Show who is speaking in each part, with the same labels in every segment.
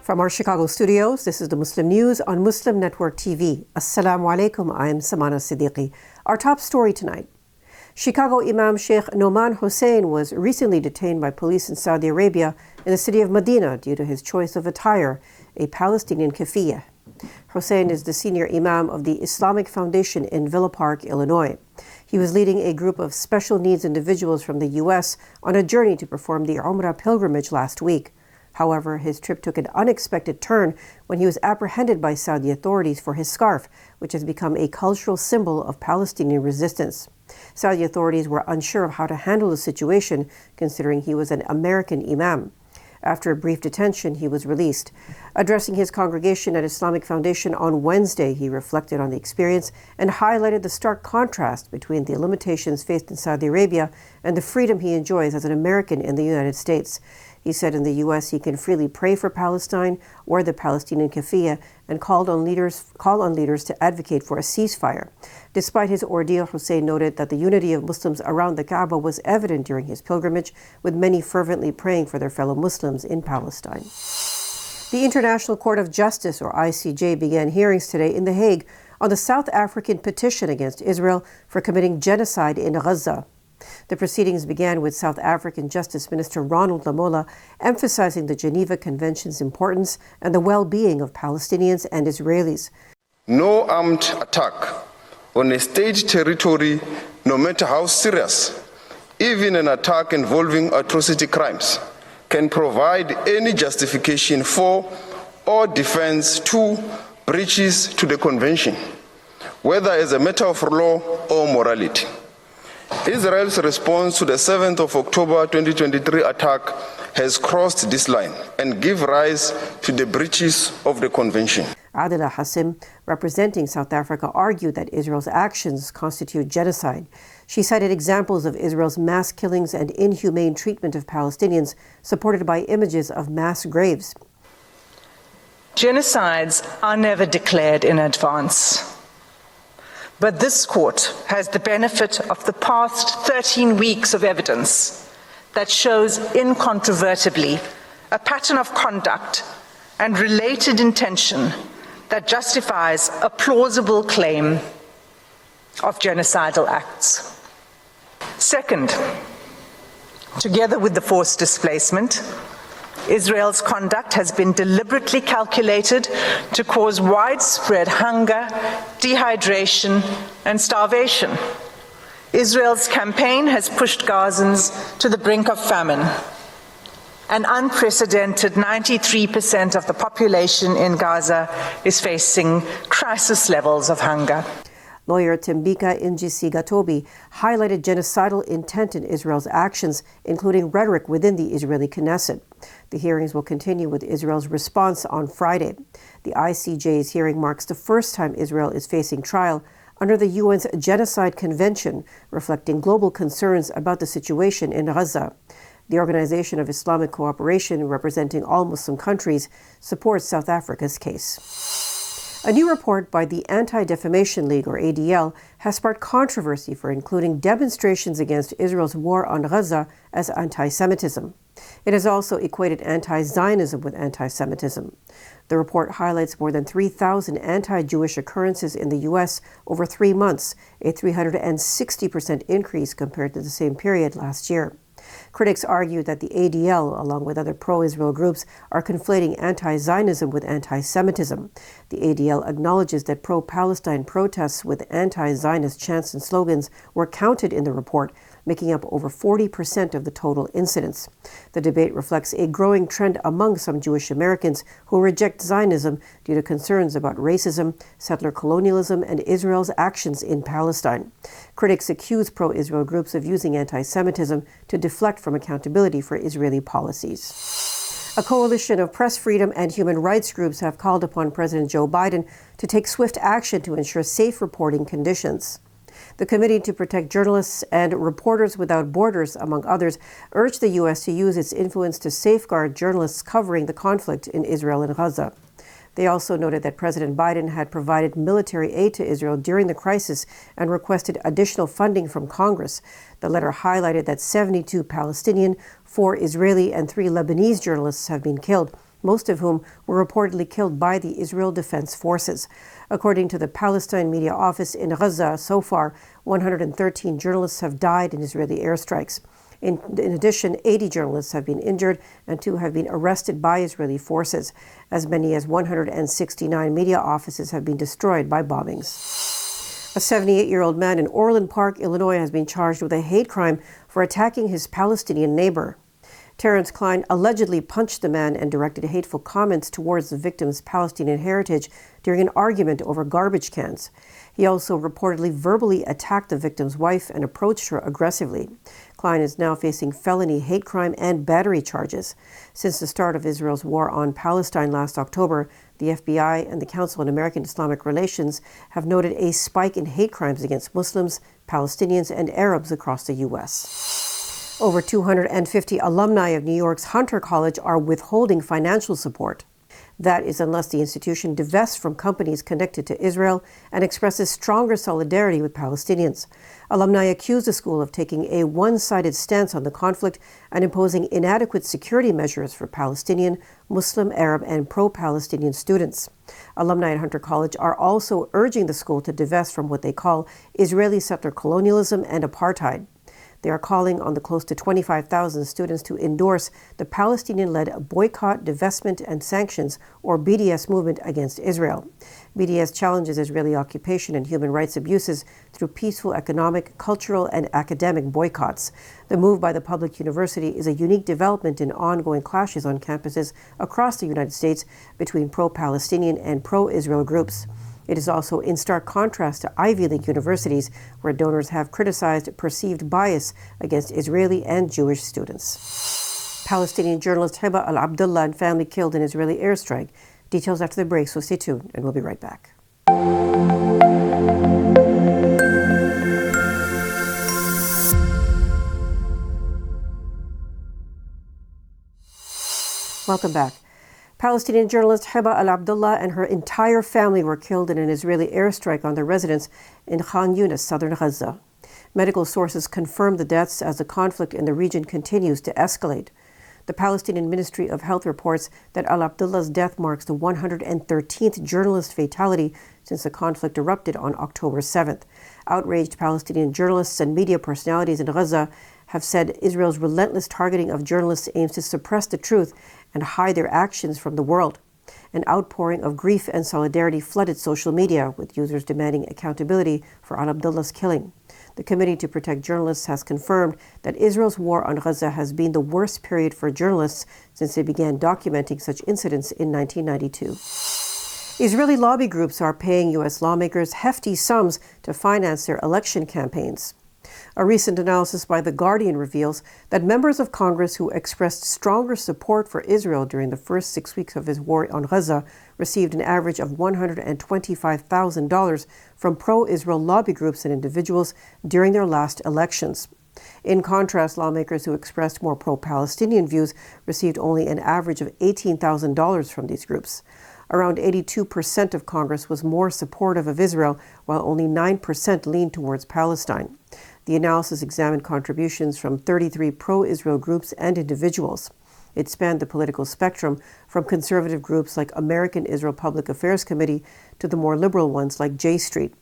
Speaker 1: From our Chicago studios, this is the Muslim News on Muslim Network TV. Assalamu alaikum, I'm Samana Siddiqui. Our top story tonight. Chicago Imam Sheikh Noman Hussein was recently detained by police in Saudi Arabia in the city of Madina due to his choice of attire, a Palestinian Keffiyeh. Hussein is the senior Imam of the Islamic Foundation in Villa Park, Illinois. He was leading a group of special needs individuals from the U.S. on a journey to perform the Umrah pilgrimage last week. However, his trip took an unexpected turn when he was apprehended by Saudi authorities for his scarf, which has become a cultural symbol of Palestinian resistance. Saudi authorities were unsure of how to handle the situation, considering he was an American imam. After a brief detention, he was released. Addressing his congregation at Islamic Foundation on Wednesday, he reflected on the experience and highlighted the stark contrast between the limitations faced in Saudi Arabia and the freedom he enjoys as an American in the United States. He said in the U.S. he can freely pray for Palestine, wear the Palestinian Keffiyeh, and call on leaders to advocate for a ceasefire. Despite his ordeal, Hussein noted that the unity of Muslims around the Kaaba was evident during his pilgrimage, with many fervently praying for their fellow Muslims in Palestine. The International Court of Justice, or ICJ, began hearings today in The Hague on the South African petition against Israel for committing genocide in Gaza. The proceedings began with South African Justice Minister Ronald Lamola emphasizing the Geneva Convention's importance and the well-being of Palestinians and Israelis.
Speaker 2: No armed attack on a state territory, no matter how serious, even an attack involving atrocity crimes, can provide any justification for or defense to breaches to the convention, whether as a matter of law or morality. Israel's response to the 7th of October 2023 attack has crossed this line and give rise to the breaches of the convention.
Speaker 1: Adila Hassim, representing South Africa, argued that Israel's actions constitute genocide. She cited examples of Israel's mass killings and inhumane treatment of Palestinians, supported by images of mass graves.
Speaker 3: Genocides are never declared in advance. But this court has the benefit of the past 13 weeks of evidence that shows incontrovertibly a pattern of conduct and related intention that justifies a plausible claim of genocidal acts. Second, together with the forced displacement, Israel's conduct has been deliberately calculated to cause widespread hunger, dehydration, and starvation. Israel's campaign has pushed Gazans to the brink of famine. An unprecedented 93% of the population in Gaza is facing crisis levels of hunger.
Speaker 1: Lawyer Tembika Njisi-Gatobi highlighted genocidal intent in Israel's actions, including rhetoric within the Israeli Knesset. The hearings will continue with Israel's response on Friday. The ICJ's hearing marks the first time Israel is facing trial under the UN's Genocide Convention, reflecting global concerns about the situation in Gaza. The Organization of Islamic Cooperation, representing all Muslim countries, supports South Africa's case. A new report by the Anti-Defamation League, or ADL, has sparked controversy for including demonstrations against Israel's war on Gaza as anti-Semitism. It has also equated anti-Zionism with anti-Semitism. The report highlights more than 3,000 anti-Jewish occurrences in the U.S. over 3 months, a 360% increase compared to the same period last year. Critics argue that the ADL, along with other pro-Israel groups, are conflating anti-Zionism with anti-Semitism. The ADL acknowledges that pro-Palestine protests with anti-Zionist chants and slogans were counted in the report, making up over 40% of the total incidents. The debate reflects a growing trend among some Jewish Americans who reject Zionism due to concerns about racism, settler colonialism, and Israel's actions in Palestine. Critics accuse pro-Israel groups of using anti-Semitism to deflect from accountability for Israeli policies. A coalition of press freedom and human rights groups have called upon President Joe Biden to take swift action to ensure safe reporting conditions. The Committee to Protect Journalists and Reporters Without Borders, among others, urged the U.S. to use its influence to safeguard journalists covering the conflict in Israel and Gaza. They also noted that President Biden had provided military aid to Israel during the crisis and requested additional funding from Congress. The letter highlighted that 72 Palestinian, 4 Israeli, and 3 Lebanese journalists have been killed, most of whom were reportedly killed by the Israel Defense Forces. According to the Palestine media office in Gaza, so far, 113 journalists have died in Israeli airstrikes. In addition, 80 journalists have been injured and 2 have been arrested by Israeli forces. As many as 169 media offices have been destroyed by bombings. A 78-year-old man in Orland Park, Illinois, has been charged with a hate crime for attacking his Palestinian neighbor. Terrence Klein allegedly punched the man and directed hateful comments towards the victim's Palestinian heritage during an argument over garbage cans. He also reportedly verbally attacked the victim's wife and approached her aggressively. Klein is now facing felony hate crime and battery charges. Since the start of Israel's war on Palestine last October, the FBI and the Council on American Islamic Relations have noted a spike in hate crimes against Muslims, Palestinians, and Arabs across the U.S. Over 250 alumni of New York's Hunter College are withholding financial support. That is unless the institution divests from companies connected to Israel and expresses stronger solidarity with Palestinians. Alumni accuse the school of taking a one-sided stance on the conflict and imposing inadequate security measures for Palestinian, Muslim, Arab, and pro-Palestinian students. Alumni at Hunter College are also urging the school to divest from what they call Israeli settler colonialism and apartheid. They are calling on the close to 25,000 students to endorse the Palestinian-led Boycott, Divestment, and Sanctions, or BDS movement against Israel. BDS challenges Israeli occupation and human rights abuses through peaceful economic, cultural, and academic boycotts. The move by the public university is a unique development in ongoing clashes on campuses across the United States between pro-Palestinian and pro-Israel groups. It is also in stark contrast to Ivy League universities, where donors have criticized perceived bias against Israeli and Jewish students. Palestinian journalist Heba Al-Abdallah and family killed in Israeli airstrike. Details after the break, so stay tuned, and we'll be right back. Welcome back. Palestinian journalist Heba Al-Abdallah and her entire family were killed in an Israeli airstrike on their residence in Khan Yunis, southern Gaza. Medical sources confirmed the deaths as the conflict in the region continues to escalate. The Palestinian Ministry of Health reports that Al-Abdallah's death marks the 113th journalist fatality since the conflict erupted on October 7th. Outraged Palestinian journalists and media personalities in Gaza have said Israel's relentless targeting of journalists aims to suppress the truth and hide their actions from the world. An outpouring of grief and solidarity flooded social media, with users demanding accountability for Al-Abdallah's killing. The Committee to Protect Journalists has confirmed that Israel's war on Gaza has been the worst period for journalists since they began documenting such incidents in 1992. Israeli lobby groups are paying U.S. lawmakers hefty sums to finance their election campaigns. A recent analysis by The Guardian reveals that members of Congress who expressed stronger support for Israel during the first 6 weeks of his war on Gaza received an average of $125,000 from pro-Israel lobby groups and individuals during their last elections. In contrast, lawmakers who expressed more pro-Palestinian views received only an average of $18,000 from these groups. Around 82% of Congress was more supportive of Israel, while only 9% leaned towards Palestine. The analysis examined contributions from 33 pro-Israel groups and individuals. It spanned the political spectrum, from conservative groups like American Israel Public Affairs Committee to the more liberal ones like J Street.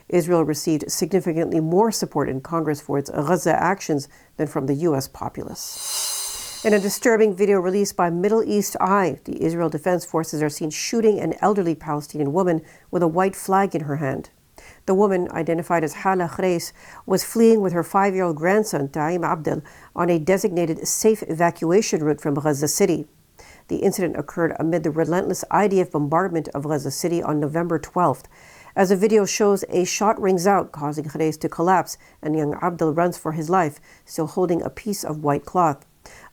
Speaker 1: Israel received significantly more support in Congress for its Gaza actions than from the U.S. populace. In a disturbing video released by Middle East Eye, the Israel Defense Forces are seen shooting an elderly Palestinian woman with a white flag in her hand. The woman, identified as Hala Khreis, was fleeing with her 5-year-old grandson, Taim Abdel, on a designated safe evacuation route from Gaza City. The incident occurred amid the relentless IDF bombardment of Gaza City on November 12th. As the video shows, a shot rings out, causing Khreis to collapse, and young Abdel runs for his life, still holding a piece of white cloth.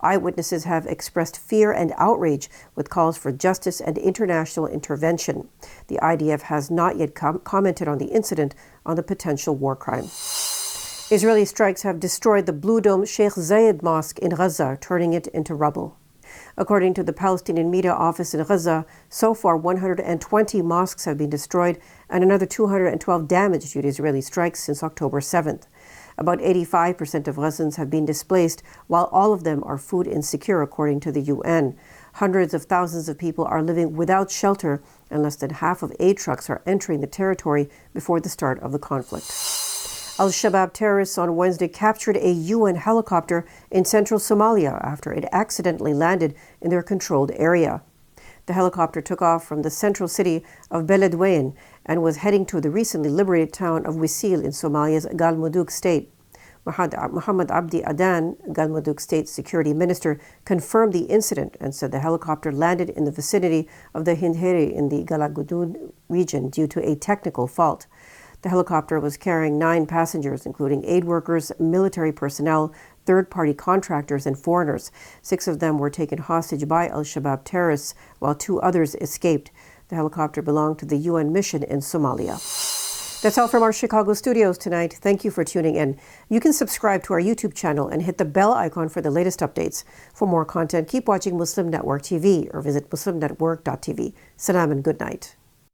Speaker 1: Eyewitnesses have expressed fear and outrage, with calls for justice and international intervention. The IDF has not yet commented on the incident on the potential war crime. Israeli strikes have destroyed the Blue Dome Sheikh Zayed Mosque in Gaza, turning it into rubble. According to the Palestinian media office in Gaza, so far 120 mosques have been destroyed and another 212 damaged due to Israeli strikes since October 7th. About 85% of Gazans have been displaced, while all of them are food insecure, according to the UN. Hundreds of thousands of people are living without shelter, and less than half of aid trucks are entering the territory before the start of the conflict. Al-Shabaab terrorists on Wednesday captured a UN helicopter in central Somalia after it accidentally landed in their controlled area. The helicopter took off from the central city of Beledweyne and was heading to the recently liberated town of Wisil in Somalia's Galmudug state. Muhammad Abdi Adan, Galmudug State Security Minister, confirmed the incident and said the helicopter landed in the vicinity of the Hindheri in the Galagudud region due to a technical fault. The helicopter was carrying 9 passengers, including aid workers, military personnel, third-party contractors, and foreigners. 6 of them were taken hostage by Al-Shabaab terrorists, while 2 others escaped. The helicopter belonged to the UN mission in Somalia. That's all from our Chicago studios tonight. Thank you for tuning in. You can subscribe to our YouTube channel and hit the bell icon for the latest updates. For more content, keep watching Muslim Network TV or visit muslimnetwork.tv. Salam and good night.